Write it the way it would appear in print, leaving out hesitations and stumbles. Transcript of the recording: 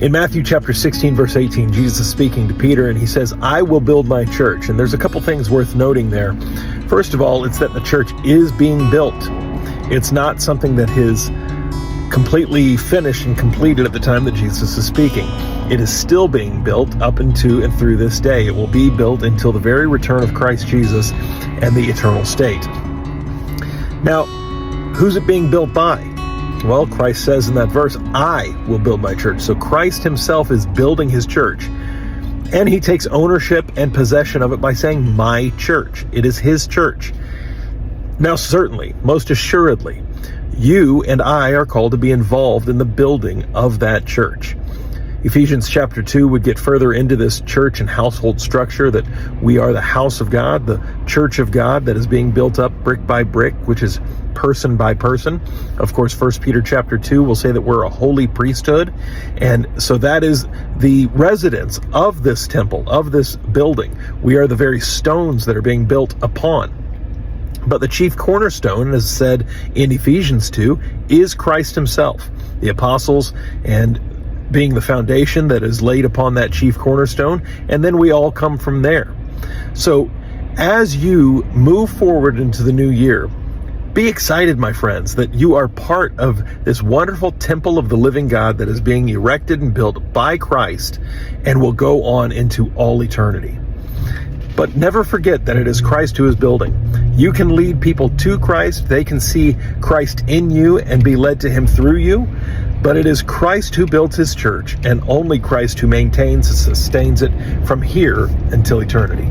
In Matthew chapter 16, verse 18, Jesus is speaking to Peter, and he says, I will build my church. And there's a couple things worth noting there. First of all, it's that the church is being built. It's not something that is completely finished and completed at the time that Jesus is speaking. It is still being built up into and through this day. It will be built until the very return of Christ Jesus and the eternal state. Now, who's it being built by? Well, Christ says in that verse, I will build my church. So Christ himself is building his church. And he takes ownership and possession of it by saying, my church. It is his church. Now, certainly, most assuredly, you and I are called to be involved in the building of that church. Ephesians chapter 2 would get further into this church and household structure, that we are the house of God, the church of God that is being built up brick by brick, which is person by person. Of course, 1 Peter chapter 2 will say that we're a holy priesthood. And so that is the residence of this temple, of this building. We are the very stones that are being built upon. But the chief cornerstone, as said in Ephesians 2, is Christ himself. The apostles and being the foundation that is laid upon that chief cornerstone, and then we all come from there. So as you move forward into the new year, be excited, my friends, that you are part of this wonderful temple of the living God that is being erected and built by Christ and will go on into all eternity. But never forget that it is Christ who is building. You can lead people to Christ. They can see Christ in you and be led to him through you. But it is Christ who builds his church, and only Christ who maintains and sustains it from here until eternity.